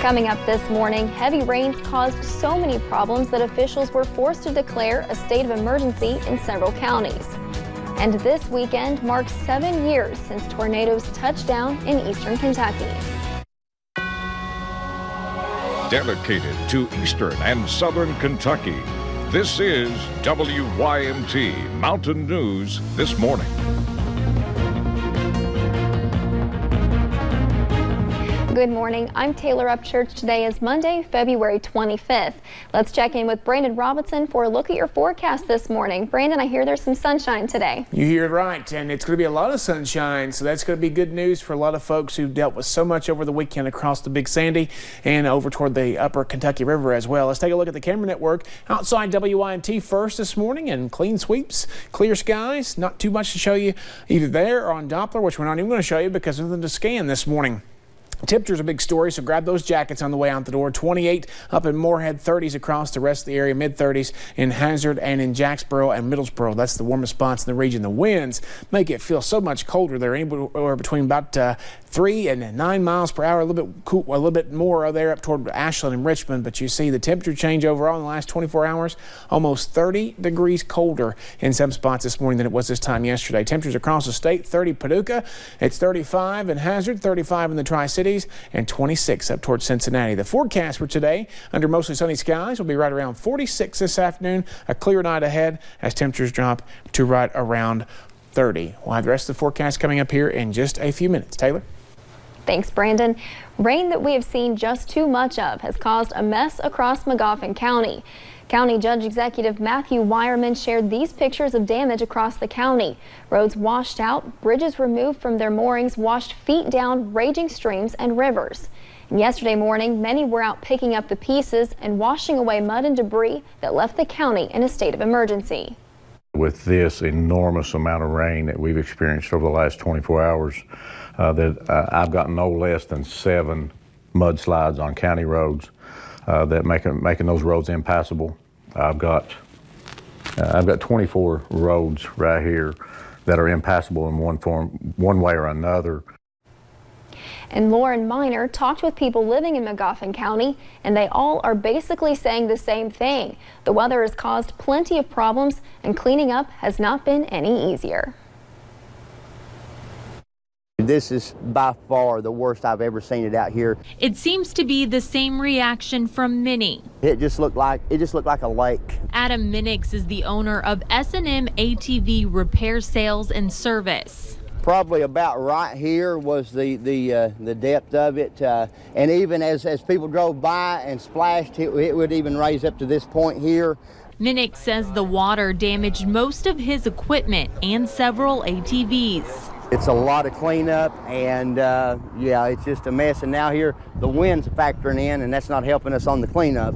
Coming up this morning, heavy rains caused so many problems that officials were forced to declare a state of emergency in several counties. And this weekend marks 7 years since tornadoes touched down in eastern Kentucky. Dedicated to eastern and southern Kentucky, this is WYMT Mountain News This Morning. Good morning. I'm Taylor Upchurch. Today is Monday, February 25th. Let's check in with Brandon Robinson for a look at your forecast this morning. Brandon, I hear there's some sunshine today. You hear it right, and it's going to be a lot of sunshine, so that's going to be good news for a lot of folks who dealt with so much over the weekend across the Big Sandy and over toward the upper Kentucky River as well. Let's take a look at the camera network outside WYMT first this morning, and clean sweeps, clear skies, not too much to show you either there or on Doppler, which we're not even going to show you because of the scan this morning. Temperature's a big story, so grab those jackets on the way out the door. 28 up in Moorhead, 30s across the rest of the area, mid-30s in Hazard and in Jacksboro and Middlesboro. That's the warmest spots in the region. The winds make it feel so much colder there, anywhere between about 3 and 9 miles per hour, a little bit cool, a little bit more there up toward Ashland and Richmond. But you see the temperature change overall in the last 24 hours, almost 30 degrees colder in some spots this morning than it was this time yesterday. Temperatures across the state: 30 Paducah, it's 35 in Hazard, 35 in the Tri-Cities, and 26 up towards Cincinnati. The forecast for today, under mostly sunny skies, will be right around 46 this afternoon. A clear night ahead as temperatures drop to right around 30. We'll have the rest of the forecast coming up here in just a few minutes. Taylor? Thanks, Brandon. Rain that we have seen just too much of has caused a mess across Magoffin County. County Judge Executive Matthew Wireman shared these pictures of damage across the county. Roads washed out, bridges removed from their moorings, washed feet down raging streams and rivers. And yesterday morning, many were out picking up the pieces and washing away mud and debris that left the county in a state of emergency. With this enormous amount of rain that we've experienced over the last 24 hours, I've got no less than 7 mudslides on county roads that making those roads impassable. I've got 24 roads right here that are impassable in one way or another. And Lauren Miner talked with people living in Magoffin County, and they all are basically saying the same thing. The weather has caused plenty of problems, and cleaning up has not been any easier. This is by far the worst I've ever seen it out here. It seems to be the same reaction from many. It just looked like a lake. Adam Minix is the owner of S&M ATV Repair Sales and Service. Probably about right here was the depth of it, and even as people drove by and splashed, it would even raise up to this point here. Minix says the water damaged most of his equipment and several ATVs. It's a lot of cleanup, and yeah, it's just a mess. And now here the wind's factoring in, and that's not helping us on the cleanup.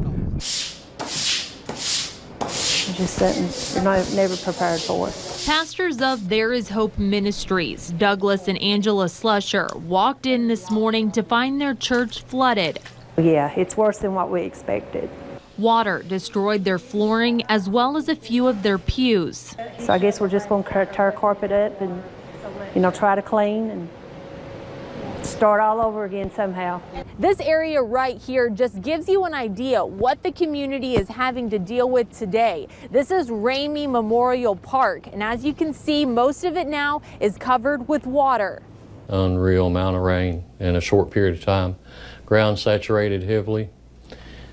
Just sitting, you're never prepared for it. Pastors of There Is Hope Ministries, Douglas and Angela Slusher, walked in this morning to find their church flooded. Yeah, it's worse than what we expected. Water destroyed their flooring as well as a few of their pews. So I guess we're just going to tear carpet up and, try to clean and start all over again somehow. This area right here just gives you an idea what the community is having to deal with today. This is Ramey Memorial Park, and as you can see, most of it now is covered with water. Unreal amount of rain in a short period of time. Ground saturated heavily.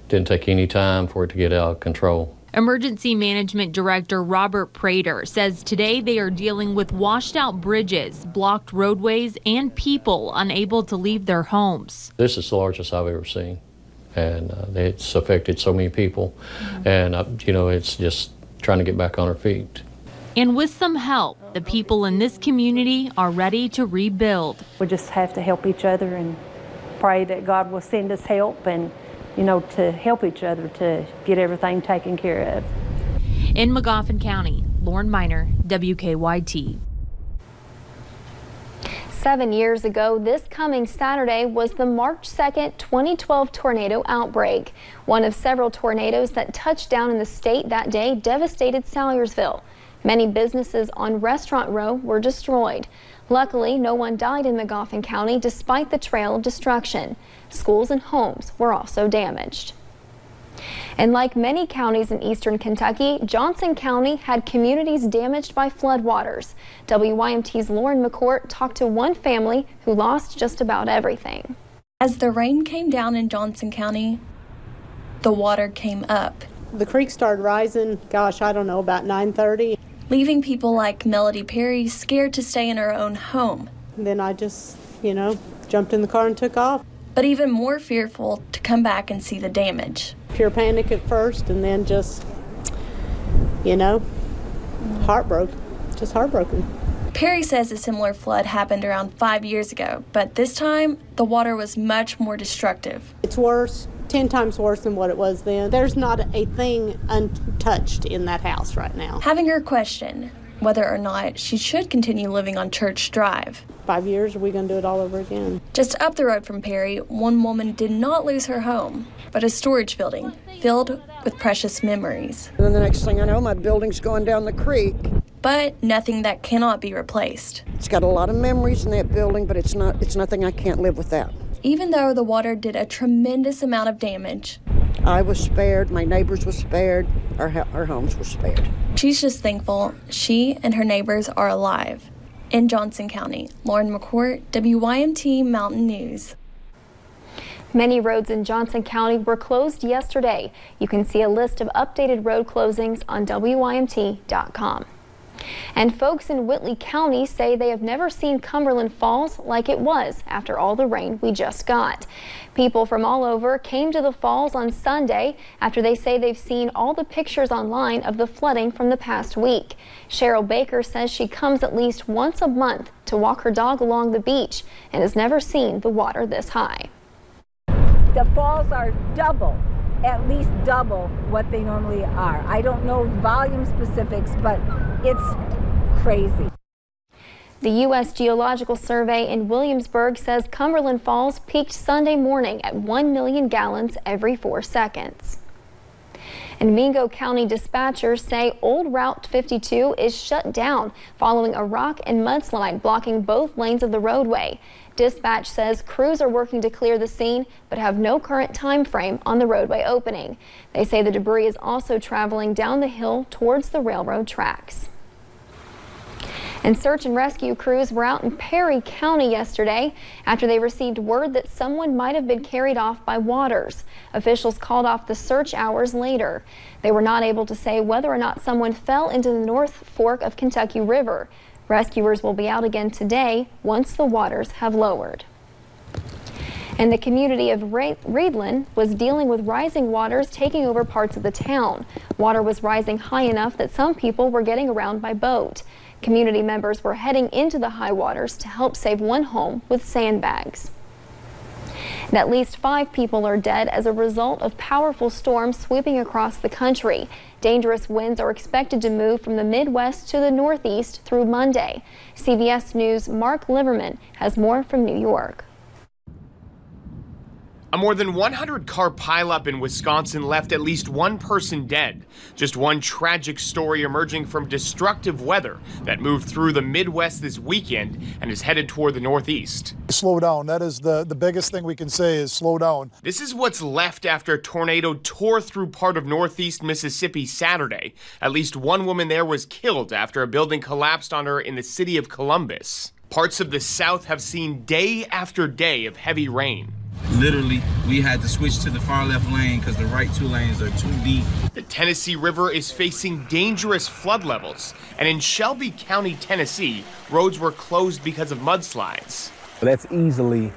Didn't take any time for it to get out of control. Emergency Management Director Robert Prater says today they are dealing with washed out bridges, blocked roadways, and people unable to leave their homes. This is the largest I've ever seen, and it's affected so many people, and it's just trying to get back on our feet. And with some help, the people in this community are ready to rebuild. We just have to help each other and pray that God will send us help and to help each other to get everything taken care of. In Magoffin County, Lauren Miner, WKYT. 7 years ago, this coming Saturday was the March 2nd, 2012 tornado outbreak. One of several tornadoes that touched down in the state that day devastated Salyersville. Many businesses on Restaurant Row were destroyed. Luckily, no one died in Magoffin County despite the trail of destruction. Schools and homes were also damaged. And like many counties in eastern Kentucky, Johnson County had communities damaged by floodwaters. WYMT's Lauren McCourt talked to one family who lost just about everything. As the rain came down in Johnson County, the water came up. The creek started rising, gosh, I don't know, about 9:30. Leaving people like Melody Perry scared to stay in her own home. And then I just, jumped in the car and took off. But even more fearful to come back and see the damage. Pure panic at first, and then just, heartbroken. Perry says a similar flood happened around 5 years ago, but this time the water was much more destructive. It's worse, 10 times worse than what it was then. There's not a thing untouched in that house right now. Having her question whether or not she should continue living on Church Drive. 5 years, are we going to do it all over again? Just up the road from Perry, one woman did not lose her home, but a storage building filled with precious memories. And then the next thing I know, my building's going down the creek. But nothing that cannot be replaced. It's got a lot of memories in that building, but it's nothing I can't live without. Even though the water did a tremendous amount of damage, I was spared, my neighbors were spared, our homes were spared. She's just thankful she and her neighbors are alive. In Johnson County, Lauren McCourt, WYMT Mountain News. Many roads in Johnson County were closed yesterday. You can see a list of updated road closings on WYMT.com. And folks in Whitley County say they have never seen Cumberland Falls like it was after all the rain we just got. People from all over came to the falls on Sunday after they say they've seen all the pictures online of the flooding from the past week. Cheryl Baker says she comes at least once a month to walk her dog along the beach and has never seen the water this high. The falls are at least double what they normally are. I don't know volume specifics, but it's crazy. The U.S. Geological Survey in Williamsburg says Cumberland Falls peaked Sunday morning at 1 million gallons every 4 seconds. And Mingo County dispatchers say Old Route 52 is shut down following a rock and mudslide blocking both lanes of the roadway. Dispatch says crews are working to clear the scene but have no current time frame on the roadway opening. They say the debris is also traveling down the hill towards the railroad tracks. And search and rescue crews were out in Perry County yesterday after they received word that someone might have been carried off by waters. Officials called off the search hours later. They were not able to say whether or not someone fell into the North Fork of Kentucky River. Rescuers will be out again today once the waters have lowered. And the community of Reedland was dealing with rising waters taking over parts of the town. Water was rising high enough that some people were getting around by boat. Community members were heading into the high waters to help save one home with sandbags. And at least 5 people are dead as a result of powerful storms sweeping across the country. Dangerous winds are expected to move from the Midwest to the Northeast through Monday. CBS News' Mark Liverman has more from New York. A more than 100-car pileup in Wisconsin left at least one person dead. Just one tragic story emerging from destructive weather that moved through the Midwest this weekend and is headed toward the Northeast. Slow down. That is the biggest thing we can say is slow down. This is what's left after a tornado tore through part of Northeast Mississippi Saturday. At least one woman there was killed after a building collapsed on her in the city of Columbus. Parts of the South have seen day after day of heavy rain. Literally, we had to switch to the far left lane because the right 2 lanes are too deep. The Tennessee River is facing dangerous flood levels, and in Shelby County, Tennessee, roads were closed because of mudslides. That's easily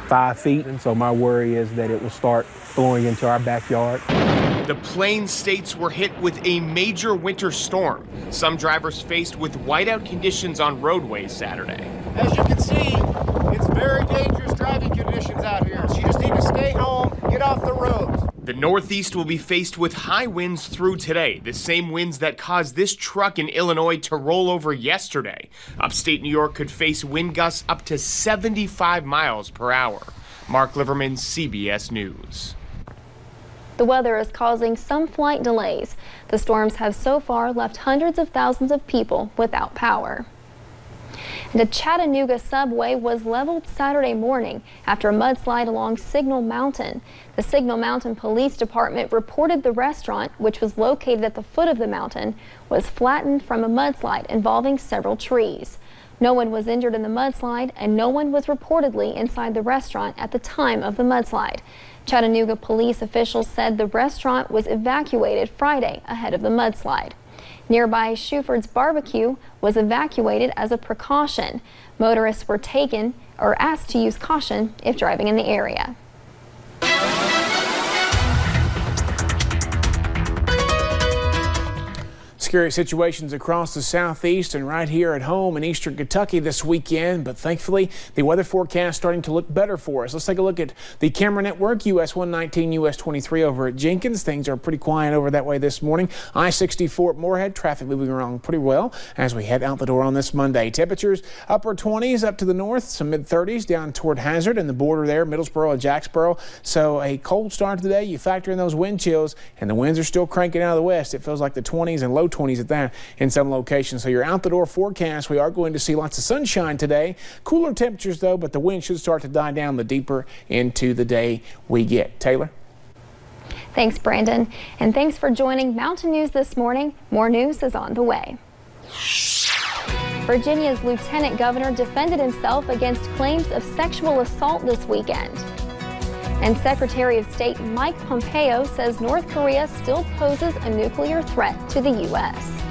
5 feet, and so my worry is that it will start flowing into our backyard. The Plains states were hit with a major winter storm. Some drivers faced with whiteout conditions on roadways Saturday. As you can see, it's very dangerous driving conditions out here. So you just need to stay home, get off the roads. The Northeast will be faced with high winds through today, the same winds that caused this truck in Illinois to roll over yesterday. Upstate New York could face wind gusts up to 75 miles per hour. Mark Liverman, CBS News. The weather is causing some flight delays. The storms have so far left hundreds of thousands of people without power. And a Chattanooga subway was leveled Saturday morning after a mudslide along Signal Mountain. The Signal Mountain Police Department reported the restaurant, which was located at the foot of the mountain, was flattened from a mudslide involving several trees. No one was injured in the mudslide, and no one was reportedly inside the restaurant at the time of the mudslide. Chattanooga police officials said the restaurant was evacuated Friday ahead of the mudslide. Nearby Shuford's Barbecue was evacuated as a precaution. Motorists were asked to use caution if driving in the area. Scary situations across the southeast and right here at home in eastern Kentucky this weekend, but thankfully the weather forecast starting to look better for us. Let's take a look at the camera network, US 119, US 23 over at Jenkins. Things are pretty quiet over that way this morning. I-64 at Moorhead, traffic moving along pretty well as we head out the door on this Monday. Temperatures upper 20s up to the north, some mid-30s down toward Hazard and the border there, Middlesboro and Jacksboro. So a cold start to the day. You factor in those wind chills and the winds are still cranking out of the west. It feels like the 20s and low 20s at that in some locations. So your out the door forecast, we are going to see lots of sunshine today. Cooler temperatures though, but the wind should start to die down the deeper into the day we get. Taylor? Thanks, Brandon. And thanks for joining Mountain News this morning. More news is on the way. Virginia's lieutenant governor defended himself against claims of sexual assault this weekend. And Secretary of State Mike Pompeo says North Korea still poses a nuclear threat to the U.S.